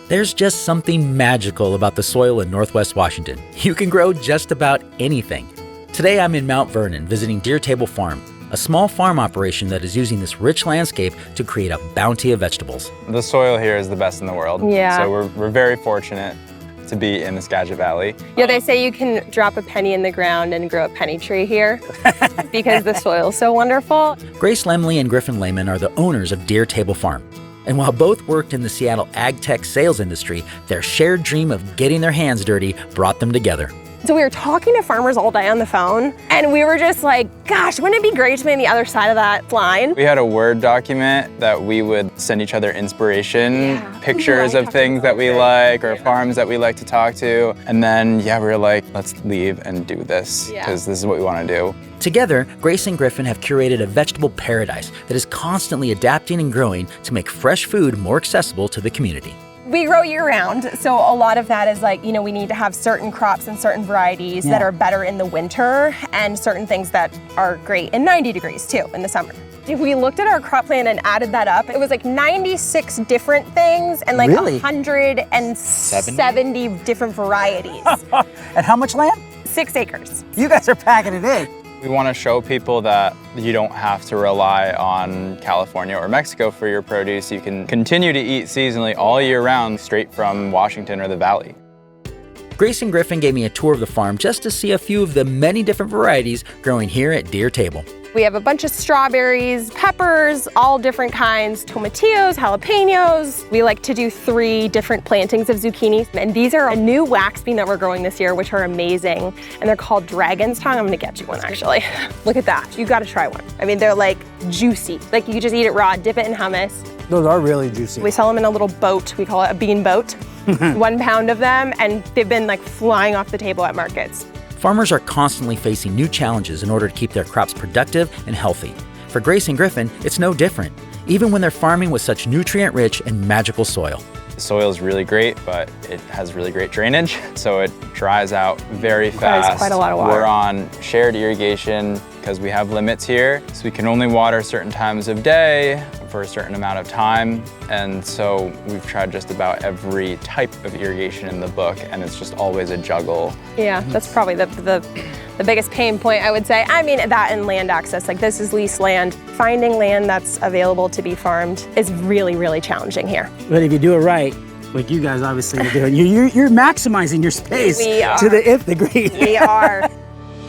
There's just something magical about the soil in Northwest Washington. You can grow just about anything. Today I'm in Mount Vernon visiting Deer Table Farm, a small farm operation that is using this rich landscape to create a bounty of vegetables. The soil here is the best in the world. Yeah. So we're very fortunate to be in the Skagit Valley. Yeah, they say you can drop a penny in the ground and grow a penny tree here because the soil's so wonderful. Grace Lemley and Griffin Lehman are the owners of Deer Table Farm. And while both worked in the Seattle ag tech sales industry, their shared dream of getting their hands dirty brought them together. So we were talking to farmers all day on the phone, and we were just like, gosh, wouldn't it be great to be on the other side of that line? We had a Word document that we would send each other inspiration, pictures of things that we like or farms that we like to talk to. And then, we were like, let's leave and do this because this is what we want to do. Together, Grace and Griffin have curated a vegetable paradise that is constantly adapting and growing to make fresh food more accessible to the community. We grow year-round, so a lot of that is like, we need to have certain crops and certain varieties that are better in the winter and certain things that are great in 90 degrees too in the summer. If we looked at our crop plan and added that up, it was like 96 different things and like 170 different varieties. And how much land? 6 acres. You guys are packing it in. We want to show people that you don't have to rely on California or Mexico for your produce. You can continue to eat seasonally all year round straight from Washington or the Valley. Grace and Griffin gave me a tour of the farm just to see a few of the many different varieties growing here at Deer Table. We have a bunch of strawberries, peppers, all different kinds, tomatillos, jalapenos. We like to do 3 different plantings of zucchini. And these are a new wax bean that we're growing this year, which are amazing. And they're called Dragon's Tongue. I'm gonna get you one actually. Look at that, you gotta try one. I mean, they're like juicy. Like you could just eat it raw, dip it in hummus. Those are really juicy. We sell them in a little boat. We call it a bean boat. 1 pound of them, and they've been like flying off the table at markets. Farmers are constantly facing new challenges in order to keep their crops productive and healthy. For Grace and Griffin, it's no different, even when they're farming with such nutrient-rich and magical soil. The soil is really great, but it has really great drainage, so it dries out very fast. Requires quite a lot of water. We're on shared irrigation because we have limits here, so we can only water certain times of day for a certain amount of time, and so we've tried just about every type of irrigation in the book, and it's just always a juggle. Yeah, that's probably the biggest pain point, I would say. I mean, that and land access. Like, this is leased land. Finding land that's available to be farmed is really, really challenging here. But if you do it right, like you guys obviously are doing, you're maximizing your space We are. to the nth degree. We are.